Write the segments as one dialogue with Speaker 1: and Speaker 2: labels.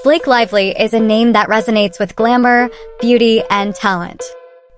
Speaker 1: Blake Lively is a name that resonates with glamour, beauty, and talent.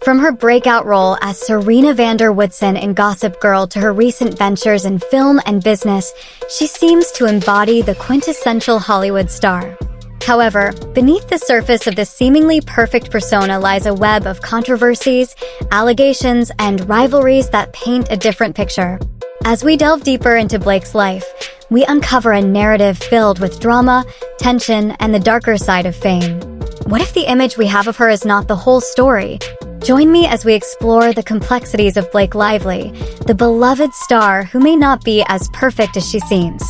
Speaker 1: From her breakout role as Serena Woodsen in Gossip Girl to her recent ventures in film and business, she seems to embody the quintessential Hollywood star. However, beneath the surface of this seemingly perfect persona lies a web of controversies, allegations, and rivalries that paint a different picture. As we delve deeper into Blake's life, we uncover a narrative filled with drama, tension, and the darker side of fame. What if the image we have of her is not the whole story? Join me as we explore the complexities of Blake Lively, the beloved star who may not be as perfect as she seems.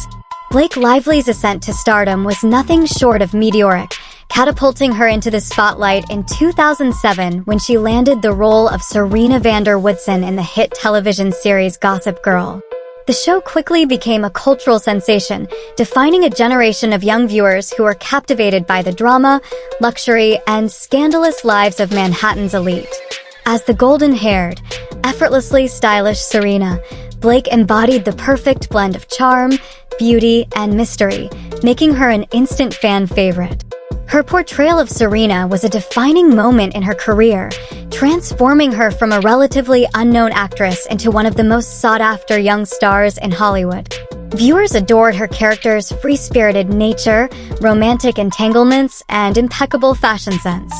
Speaker 1: Blake Lively's ascent to stardom was nothing short of meteoric, catapulting her into the spotlight in 2007 when she landed the role of Serena Woodsen in the hit television series Gossip Girl. The show quickly became a cultural sensation, defining a generation of young viewers who were captivated by the drama, luxury, and scandalous lives of Manhattan's elite. As the golden-haired, effortlessly stylish Serena, Blake embodied the perfect blend of charm, beauty, and mystery, making her an instant fan favorite. Her portrayal of Serena was a defining moment in her career, transforming her from a relatively unknown actress into one of the most sought-after young stars in Hollywood. Viewers adored her character's free-spirited nature, romantic entanglements, and impeccable fashion sense.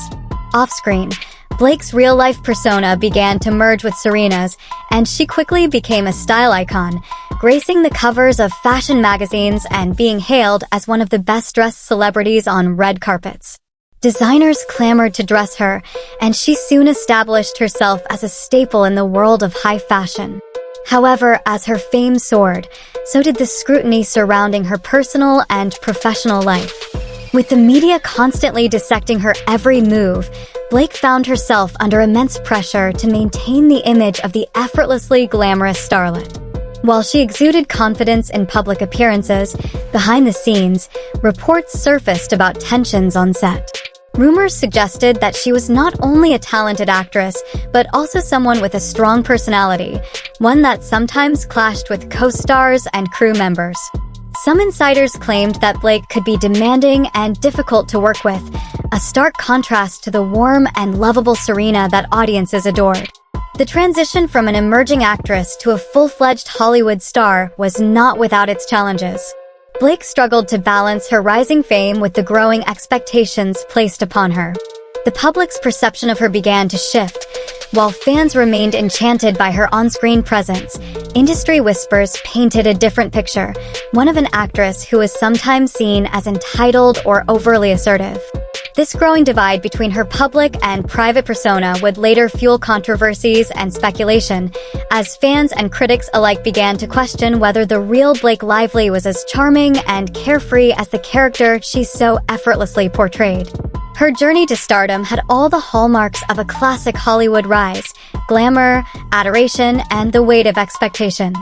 Speaker 1: Off-screen, Blake's real-life persona began to merge with Serena's, and she quickly became a style icon, gracing the covers of fashion magazines and being hailed as one of the best-dressed celebrities on red carpets. Designers clamored to dress her, and she soon established herself as a staple in the world of high fashion. However, as her fame soared, so did the scrutiny surrounding her personal and professional life. With the media constantly dissecting her every move, Blake found herself under immense pressure to maintain the image of the effortlessly glamorous starlet. While she exuded confidence in public appearances, behind the scenes, reports surfaced about tensions on set. Rumors suggested that she was not only a talented actress, but also someone with a strong personality, one that sometimes clashed with co-stars and crew members. Some insiders claimed that Blake could be demanding and difficult to work with, a stark contrast to the warm and lovable Serena that audiences adored. The transition from an emerging actress to a full-fledged Hollywood star was not without its challenges. Blake struggled to balance her rising fame with the growing expectations placed upon her. The public's perception of her began to shift. While fans remained enchanted by her on-screen presence, industry whispers painted a different picture, one of an actress who was sometimes seen as entitled or overly assertive. This growing divide between her public and private persona would later fuel controversies and speculation, as fans and critics alike began to question whether the real Blake Lively was as charming and carefree as the character she so effortlessly portrayed. Her journey to stardom had all the hallmarks of a classic Hollywood rise: glamour, adoration, and the weight of expectation.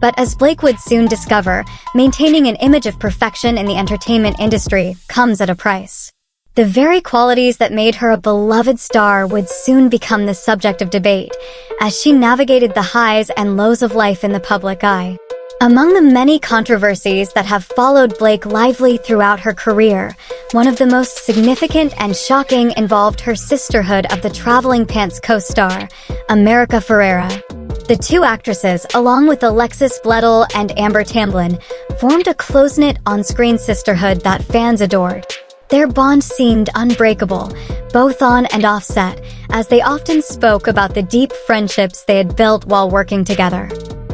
Speaker 1: But as Blake would soon discover, maintaining an image of perfection in the entertainment industry comes at a price. The very qualities that made her a beloved star would soon become the subject of debate, as she navigated the highs and lows of life in the public eye. Among the many controversies that have followed Blake Lively throughout her career, one of the most significant and shocking involved her sisterhood of the traveling pants co-star, America Ferrera. The two actresses, along with Alexis Bledel and Amber Tamblyn, formed a close-knit on-screen sisterhood that fans adored. Their bond seemed unbreakable, both on and off set, as they often spoke about the deep friendships they had built while working together.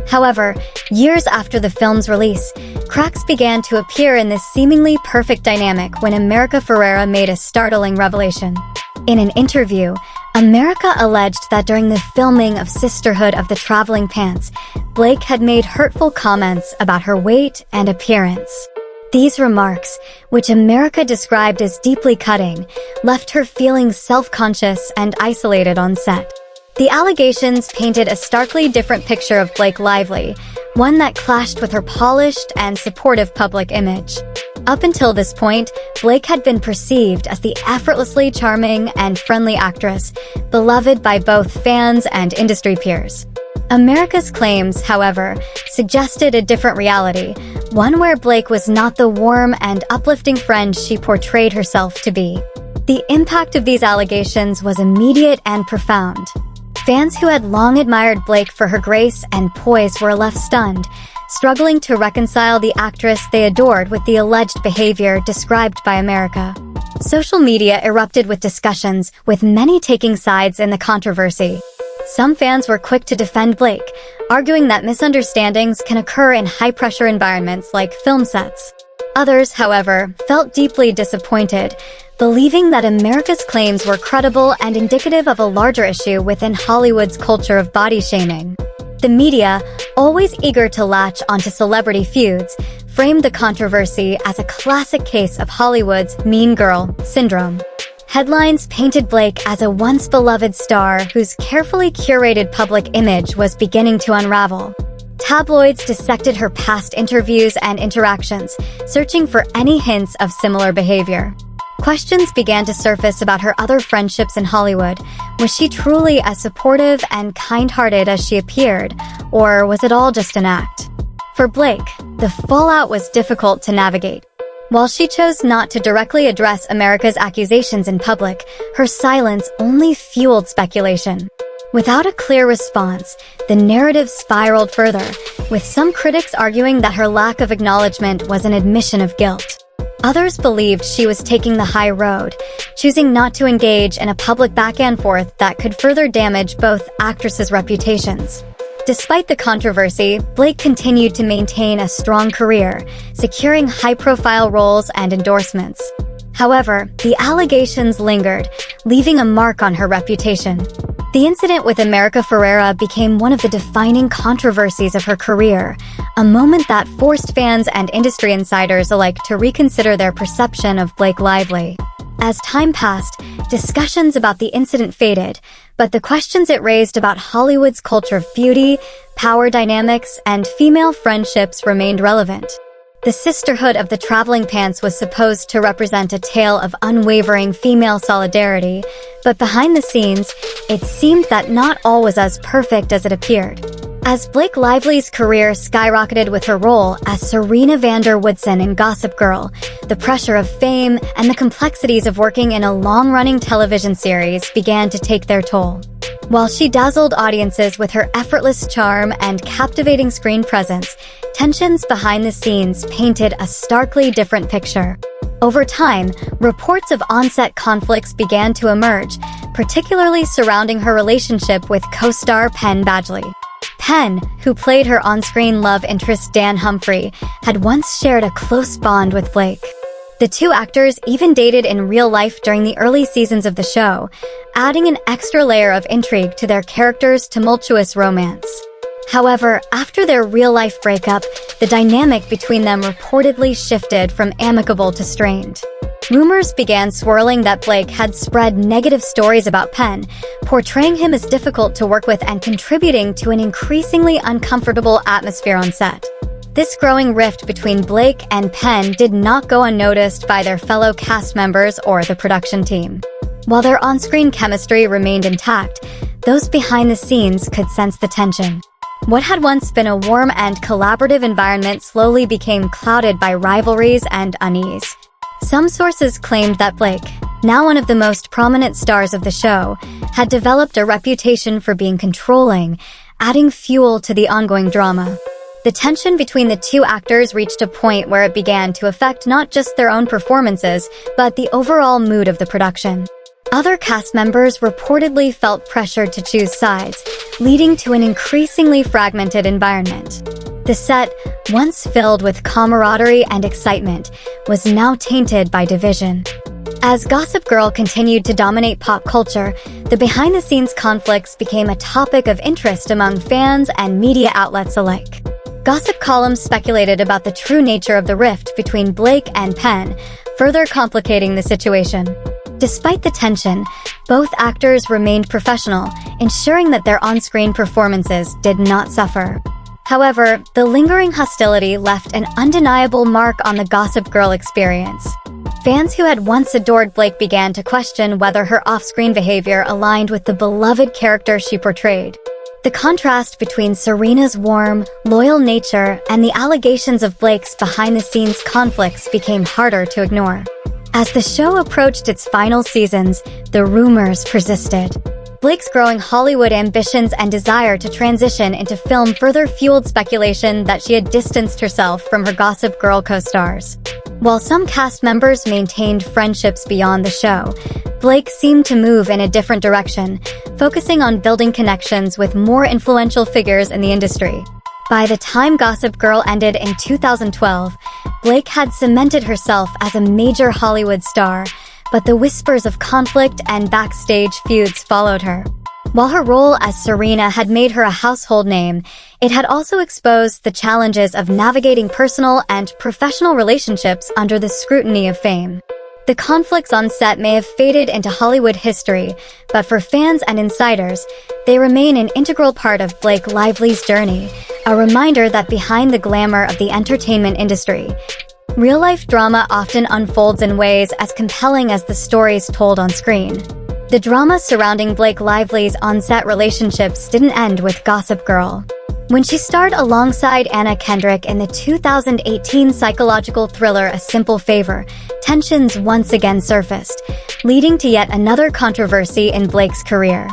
Speaker 1: However, years after the film's release, cracks began to appear in this seemingly perfect dynamic when America Ferrera made a startling revelation. In an interview, America alleged that during the filming of Sisterhood of the Traveling Pants, Blake had made hurtful comments about her weight and appearance. These remarks, which America described as deeply cutting, left her feeling self-conscious and isolated on set. The allegations painted a starkly different picture of Blake Lively, one that clashed with her polished and supportive public image. Up until this point, Blake had been perceived as the effortlessly charming and friendly actress, beloved by both fans and industry peers. America's claims, however, suggested a different reality, one where Blake was not the warm and uplifting friend she portrayed herself to be. The impact of these allegations was immediate and profound. Fans who had long admired Blake for her grace and poise were left stunned, struggling to reconcile the actress they adored with the alleged behavior described by America. Social media erupted with discussions, with many taking sides in the controversy. Some fans were quick to defend Blake, arguing that misunderstandings can occur in high-pressure environments like film sets. Others, however, felt deeply disappointed, believing that America's claims were credible and indicative of a larger issue within Hollywood's culture of body shaming. The media, always eager to latch onto celebrity feuds, framed the controversy as a classic case of Hollywood's mean girl syndrome. Headlines painted Blake as a once-beloved star whose carefully curated public image was beginning to unravel. Tabloids dissected her past interviews and interactions, searching for any hints of similar behavior. Questions began to surface about her other friendships in Hollywood. Was she truly as supportive and kind-hearted as she appeared, or was it all just an act? For Blake, the fallout was difficult to navigate. While she chose not to directly address America's accusations in public, her silence only fueled speculation. Without a clear response, the narrative spiraled further, with some critics arguing that her lack of acknowledgement was an admission of guilt. Others believed she was taking the high road, choosing not to engage in a public back-and-forth that could further damage both actresses' reputations. Despite the controversy, Blake continued to maintain a strong career, securing high-profile roles and endorsements. However, the allegations lingered, leaving a mark on her reputation. The incident with Ferrera became one of the defining controversies of her career, a moment that forced fans and industry insiders alike to reconsider their perception of Blake Lively. As time passed, discussions about the incident faded, but the questions it raised about Hollywood's culture of beauty, power dynamics, and female friendships remained relevant. The sisterhood of the traveling pants was supposed to represent a tale of unwavering female solidarity, but behind the scenes, it seemed that not all was as perfect as it appeared. As Blake Lively's career skyrocketed with her role as Serena Woodsen in Gossip Girl, the pressure of fame and the complexities of working in a long-running television series began to take their toll. While she dazzled audiences with her effortless charm and captivating screen presence, tensions behind the scenes painted a starkly different picture. Over time, reports of on-set conflicts began to emerge, particularly surrounding her relationship with co-star Penn Badgley. Penn, who played her on-screen love interest Dan Humphrey, had once shared a close bond with Blake. The two actors even dated in real life during the early seasons of the show, adding an extra layer of intrigue to their characters' tumultuous romance. However, after their real-life breakup, the dynamic between them reportedly shifted from amicable to strained. Rumors began swirling that Blake had spread negative stories about Penn, portraying him as difficult to work with and contributing to an increasingly uncomfortable atmosphere on set. This growing rift between Blake and Penn did not go unnoticed by their fellow cast members or the production team. While their on-screen chemistry remained intact, those behind the scenes could sense the tension. What had once been a warm and collaborative environment slowly became clouded by rivalries and unease. Some sources claimed that Blake, now one of the most prominent stars of the show, had developed a reputation for being controlling, adding fuel to the ongoing drama. The tension between the two actors reached a point where it began to affect not just their own performances, but the overall mood of the production. Other cast members reportedly felt pressured to choose sides, leading to an increasingly fragmented environment. The set, once filled with camaraderie and excitement, was now tainted by division. As Gossip Girl continued to dominate pop culture, the behind-the-scenes conflicts became a topic of interest among fans and media outlets alike. Gossip columns speculated about the true nature of the rift between Blake and Penn, further complicating the situation. Despite the tension, both actors remained professional, ensuring that their on-screen performances did not suffer. However, the lingering hostility left an undeniable mark on the Gossip Girl experience. Fans who had once adored Blake began to question whether her off-screen behavior aligned with the beloved character she portrayed. The contrast between Serena's warm, loyal nature and the allegations of Blake's behind-the-scenes conflicts became harder to ignore. As the show approached its final seasons, the rumors persisted. Blake's growing Hollywood ambitions and desire to transition into film further fueled speculation that she had distanced herself from her Gossip Girl co-stars. While some cast members maintained friendships beyond the show, Blake seemed to move in a different direction, focusing on building connections with more influential figures in the industry. By the time Gossip Girl ended in 2012, Blake had cemented herself as a major Hollywood star, but the whispers of conflict and backstage feuds followed her. While her role as Serena had made her a household name, it had also exposed the challenges of navigating personal and professional relationships under the scrutiny of fame. The conflicts on set may have faded into Hollywood history, but for fans and insiders, they remain an integral part of Blake Lively's journey, a reminder that behind the glamour of the entertainment industry, real-life drama often unfolds in ways as compelling as the stories told on screen. The drama surrounding Blake Lively's on-set relationships didn't end with Gossip Girl. When she starred alongside Anna Kendrick in the 2018 psychological thriller A Simple Favor, tensions once again surfaced, leading to yet another controversy in Blake's career.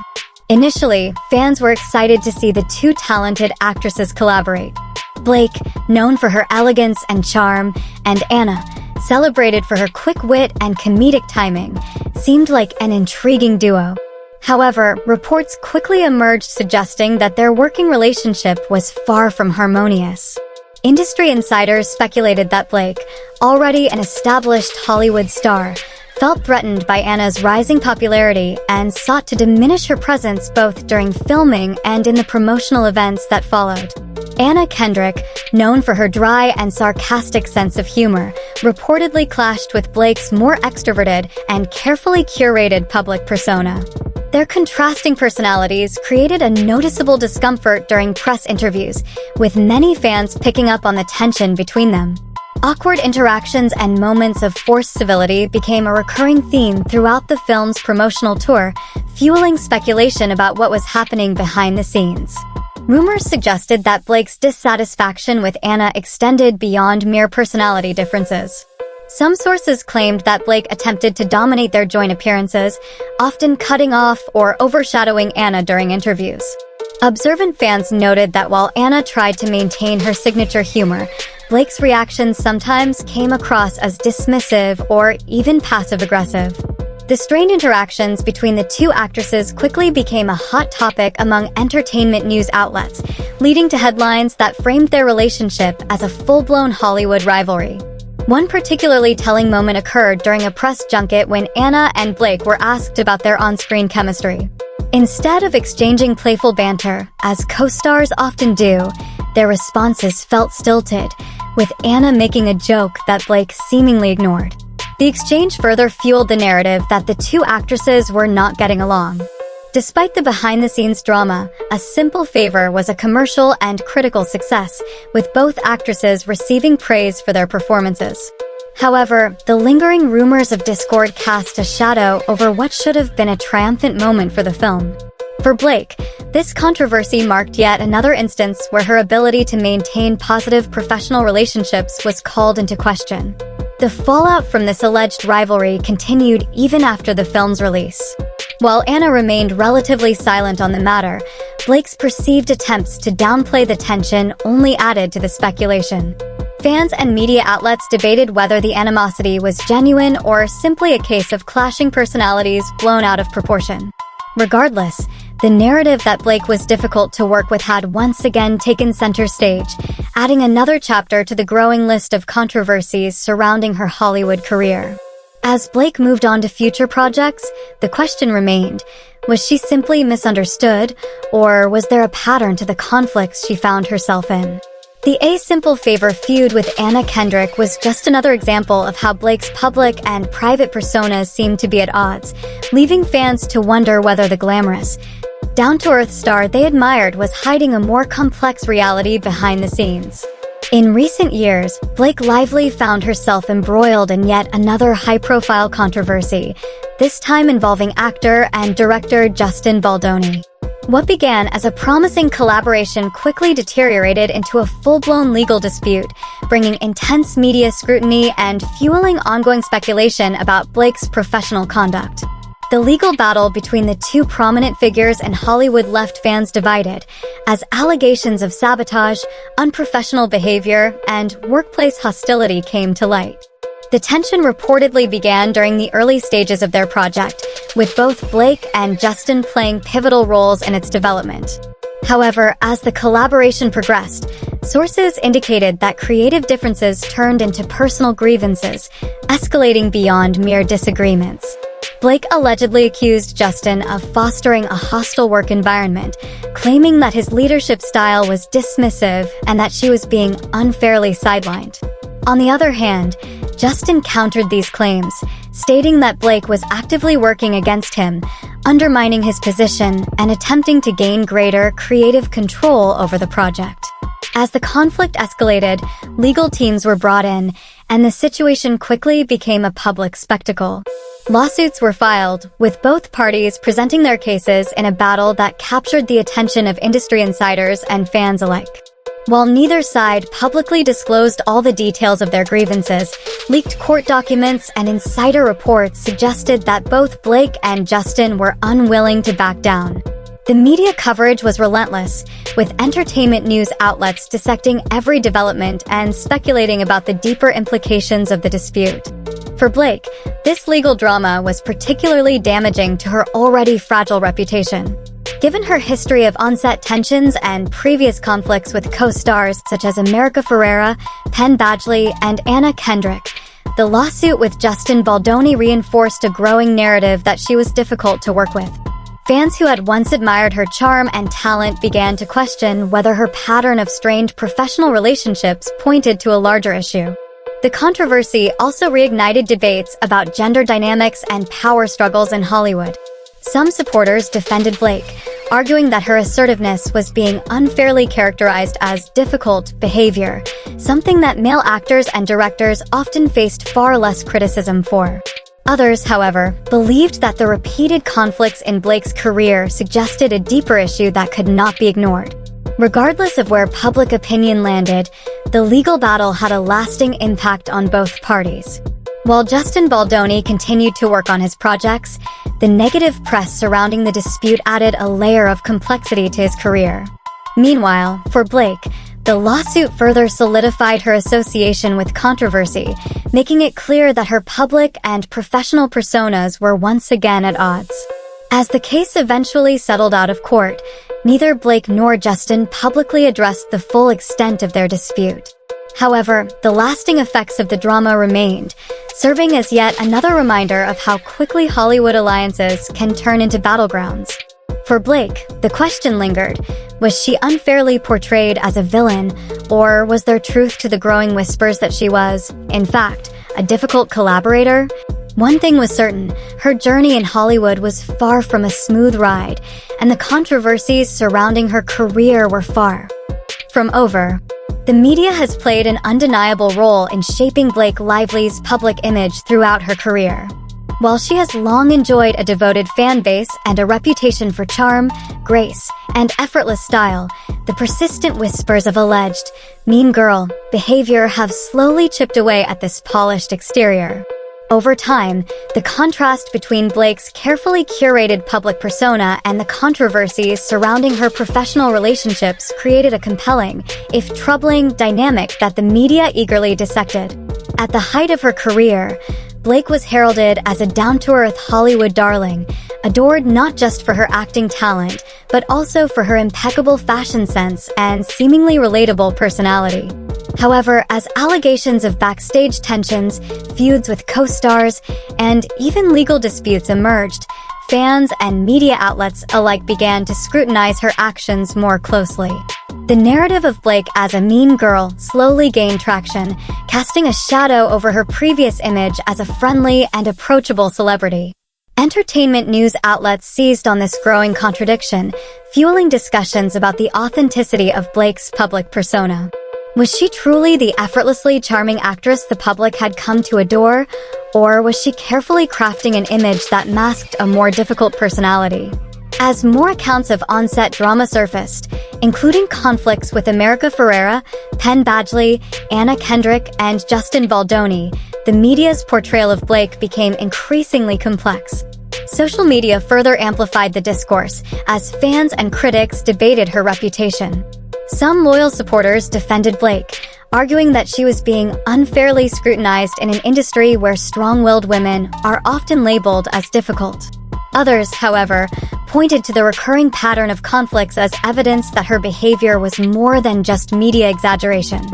Speaker 1: Initially, fans were excited to see the two talented actresses collaborate. Blake, known for her elegance and charm, and Anna, celebrated for her quick wit and comedic timing, seemed like an intriguing duo. However, reports quickly emerged suggesting that their working relationship was far from harmonious. Industry insiders speculated that Blake, already an established Hollywood star, felt threatened by Anna's rising popularity and sought to diminish her presence both during filming and in the promotional events that followed. Anna Kendrick, known for her dry and sarcastic sense of humor, reportedly clashed with Blake's more extroverted and carefully curated public persona. Their contrasting personalities created a noticeable discomfort during press interviews, with many fans picking up on the tension between them. Awkward interactions and moments of forced civility became a recurring theme throughout the film's promotional tour, fueling speculation about what was happening behind the scenes. Rumors suggested that Blake's dissatisfaction with Anna extended beyond mere personality differences. Some sources claimed that Blake attempted to dominate their joint appearances, often cutting off or overshadowing Anna during interviews. Observant fans noted that while Anna tried to maintain her signature humor, Blake's reactions sometimes came across as dismissive or even passive-aggressive. The strained interactions between the two actresses quickly became a hot topic among entertainment news outlets, leading to headlines that framed their relationship as a full-blown Hollywood rivalry. One particularly telling moment occurred during a press junket when Anna and Blake were asked about their on-screen chemistry. Instead of exchanging playful banter, as co-stars often do, their responses felt stilted, with Anna making a joke that Blake seemingly ignored. The exchange further fueled the narrative that the two actresses were not getting along. Despite the behind-the-scenes drama, A Simple Favor was a commercial and critical success, with both actresses receiving praise for their performances. However, the lingering rumors of discord cast a shadow over what should have been a triumphant moment for the film. For Blake, this controversy marked yet another instance where her ability to maintain positive professional relationships was called into question. The fallout from this alleged rivalry continued even after the film's release. While Anna remained relatively silent on the matter, Blake's perceived attempts to downplay the tension only added to the speculation. Fans and media outlets debated whether the animosity was genuine or simply a case of clashing personalities blown out of proportion. Regardless, the narrative that Blake was difficult to work with had once again taken center stage, adding another chapter to the growing list of controversies surrounding her Hollywood career. As Blake moved on to future projects, the question remained, was she simply misunderstood, or was there a pattern to the conflicts she found herself in? The A Simple Favor feud with Anna Kendrick was just another example of how Blake's public and private personas seemed to be at odds, leaving fans to wonder whether the glamorous, down-to-earth star they admired was hiding a more complex reality behind the scenes. In recent years, Blake Lively found herself embroiled in yet another high-profile controversy, this time involving actor and director Justin Baldoni. What began as a promising collaboration quickly deteriorated into a full-blown legal dispute, bringing intense media scrutiny and fueling ongoing speculation about Blake's professional conduct. The legal battle between the two prominent figures in Hollywood left fans divided, as allegations of sabotage, unprofessional behavior, and workplace hostility came to light. The tension reportedly began during the early stages of their project, with both Blake and Justin playing pivotal roles in its development. However, as the collaboration progressed, sources indicated that creative differences turned into personal grievances, escalating beyond mere disagreements. Blake allegedly accused Justin of fostering a hostile work environment, claiming that his leadership style was dismissive and that she was being unfairly sidelined. On the other hand, Justin countered these claims, stating that Blake was actively working against him, undermining his position and attempting to gain greater creative control over the project. As the conflict escalated, legal teams were brought in, and the situation quickly became a public spectacle. Lawsuits were filed, with both parties presenting their cases in a battle that captured the attention of industry insiders and fans alike. While neither side publicly disclosed all the details of their grievances, leaked court documents and insider reports suggested that both Blake and Justin were unwilling to back down. The media coverage was relentless, with entertainment news outlets dissecting every development and speculating about the deeper implications of the dispute. For Blake, this legal drama was particularly damaging to her already fragile reputation. Given her history of on-set tensions and previous conflicts with co-stars such as America Ferrera, Penn Badgley, and Anna Kendrick, the lawsuit with Justin Baldoni reinforced a growing narrative that she was difficult to work with. Fans who had once admired her charm and talent began to question whether her pattern of strained professional relationships pointed to a larger issue. The controversy also reignited debates about gender dynamics and power struggles in Hollywood. Some supporters defended Blake, arguing that her assertiveness was being unfairly characterized as difficult behavior, something that male actors and directors often faced far less criticism for. Others, however, believed that the repeated conflicts in Blake's career suggested a deeper issue that could not be ignored. Regardless of where public opinion landed, the legal battle had a lasting impact on both parties. While Justin Baldoni continued to work on his projects, the negative press surrounding the dispute added a layer of complexity to his career. Meanwhile, for Blake, the lawsuit further solidified her association with controversy, making it clear that her public and professional personas were once again at odds. As the case eventually settled out of court, neither Blake nor Justin publicly addressed the full extent of their dispute. However, the lasting effects of the drama remained, serving as yet another reminder of how quickly Hollywood alliances can turn into battlegrounds. For Blake, the question lingered: was she unfairly portrayed as a villain, or was there truth to the growing whispers that she was, in fact, a difficult collaborator? One thing was certain: her journey in Hollywood was far from a smooth ride, and the controversies surrounding her career were far from over. The media has played an undeniable role in shaping Blake Lively's public image throughout her career. While she has long enjoyed a devoted fan base and a reputation for charm, grace, and effortless style, the persistent whispers of alleged mean girl behavior have slowly chipped away at this polished exterior. Over time, the contrast between Blake's carefully curated public persona and the controversies surrounding her professional relationships created a compelling, if troubling, dynamic that the media eagerly dissected. At the height of her career, Blake was heralded as a down-to-earth Hollywood darling, adored not just for her acting talent, but also for her impeccable fashion sense and seemingly relatable personality. However, as allegations of backstage tensions, feuds with co-stars, and even legal disputes emerged, fans and media outlets alike began to scrutinize her actions more closely. The narrative of Blake as a mean girl slowly gained traction, casting a shadow over her previous image as a friendly and approachable celebrity. Entertainment news outlets seized on this growing contradiction, fueling discussions about the authenticity of Blake's public persona. Was she truly the effortlessly charming actress the public had come to adore, or was she carefully crafting an image that masked a more difficult personality? As more accounts of on-set drama surfaced, including conflicts with America Ferrera, Penn Badgley, Anna Kendrick, and Justin Baldoni, the media's portrayal of Blake became increasingly complex. Social media further amplified the discourse as fans and critics debated her reputation. Some loyal supporters defended Blake, arguing that she was being unfairly scrutinized in an industry where strong-willed women are often labeled as difficult. Others, however, pointed to the recurring pattern of conflicts as evidence that her behavior was more than just media exaggeration.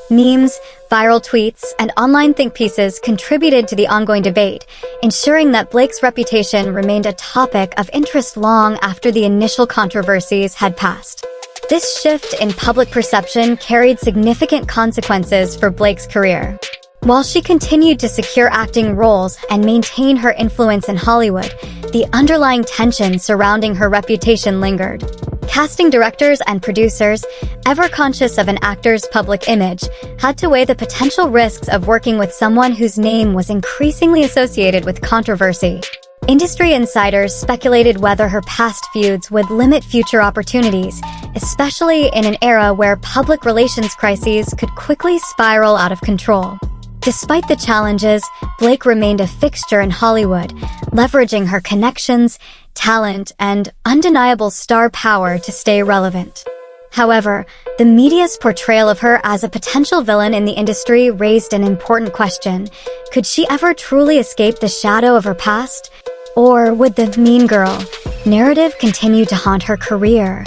Speaker 1: Memes, viral tweets, and online think pieces contributed to the ongoing debate, ensuring that Blake's reputation remained a topic of interest long after the initial controversies had passed. This shift in public perception carried significant consequences for Blake's career. While she continued to secure acting roles and maintain her influence in Hollywood, the underlying tension surrounding her reputation lingered. Casting directors and producers, ever conscious of an actor's public image, had to weigh the potential risks of working with someone whose name was increasingly associated with controversy. Industry insiders speculated whether her past feuds would limit future opportunities, especially in an era where public relations crises could quickly spiral out of control. Despite the challenges, Blake remained a fixture in Hollywood, leveraging her connections, talent, and undeniable star power to stay relevant. However, the media's portrayal of her as a potential villain in the industry raised an important question. Could she ever truly escape the shadow of her past? Or would the mean girl narrative continue to haunt her career,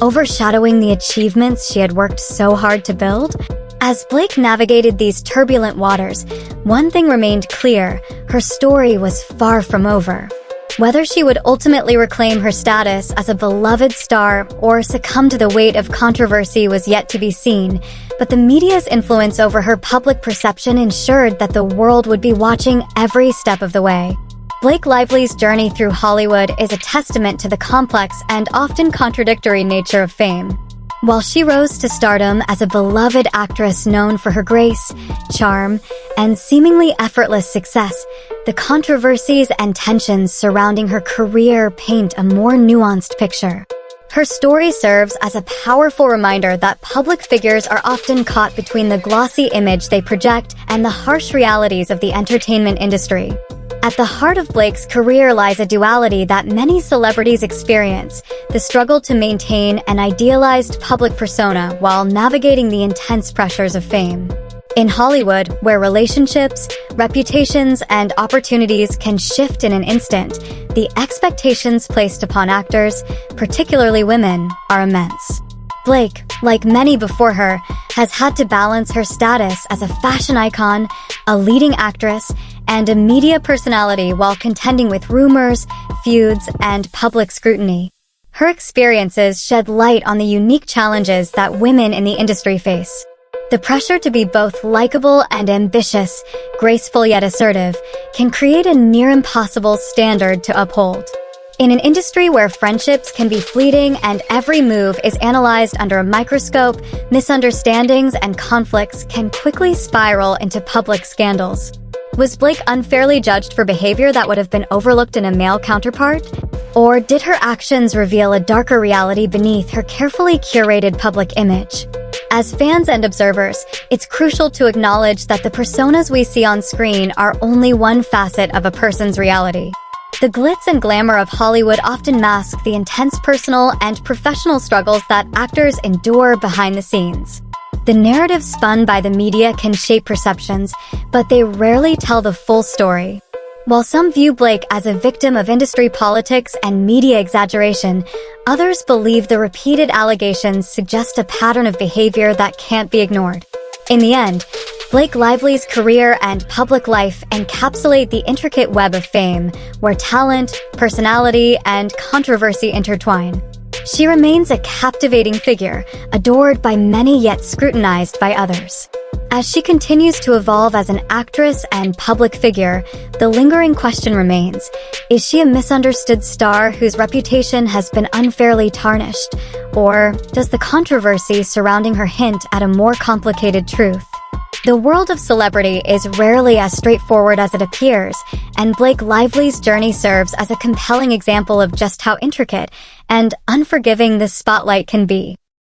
Speaker 1: overshadowing the achievements she had worked so hard to build? As Blake navigated these turbulent waters, one thing remained clear: her story was far from over. Whether she would ultimately reclaim her status as a beloved star or succumb to the weight of controversy was yet to be seen, but the media's influence over her public perception ensured that the world would be watching every step of the way. Blake Lively's journey through Hollywood is a testament to the complex and often contradictory nature of fame. While she rose to stardom as a beloved actress known for her grace, charm, and seemingly effortless success, the controversies and tensions surrounding her career paint a more nuanced picture. Her story serves as a powerful reminder that public figures are often caught between the glossy image they project and the harsh realities of the entertainment industry. At the heart of Blake's career lies a duality that many celebrities experience: the struggle to maintain an idealized public persona while navigating the intense pressures of fame. In Hollywood, where relationships, reputations, and opportunities can shift in an instant, the expectations placed upon actors, particularly women, are immense. Blake, like many before her, has had to balance her status as a fashion icon, a leading actress, and a media personality while contending with rumors, feuds, and public scrutiny. Her experiences shed light on the unique challenges that women in the industry face. The pressure to be both likable and ambitious, graceful yet assertive, can create a near-impossible standard to uphold. In an industry where friendships can be fleeting and every move is analyzed under a microscope, misunderstandings and conflicts can quickly spiral into public scandals. Was Blake unfairly judged for behavior that would have been overlooked in a male counterpart? Or did her actions reveal a darker reality beneath her carefully curated public image? As fans and observers, it's crucial to acknowledge that the personas we see on screen are only one facet of a person's reality. The glitz and glamour of Hollywood often mask the intense personal and professional struggles that actors endure behind the scenes. The narrative spun by the media can shape perceptions, but they rarely tell the full story. While some view Blake as a victim of industry politics and media exaggeration, others believe the repeated allegations suggest a pattern of behavior that can't be ignored. In the end, Blake Lively's career and public life encapsulate the intricate web of fame, where talent, personality, and controversy intertwine. She remains a captivating figure, adored by many yet scrutinized by others. As she continues to evolve as an actress and public figure, the lingering question remains: is she a misunderstood star whose reputation has been unfairly tarnished? Or does the controversy surrounding her hint at a more complicated truth? The world of celebrity is rarely as straightforward as it appears, and Blake Lively's journey serves as a compelling example of just how intricate and unforgiving this spotlight can be.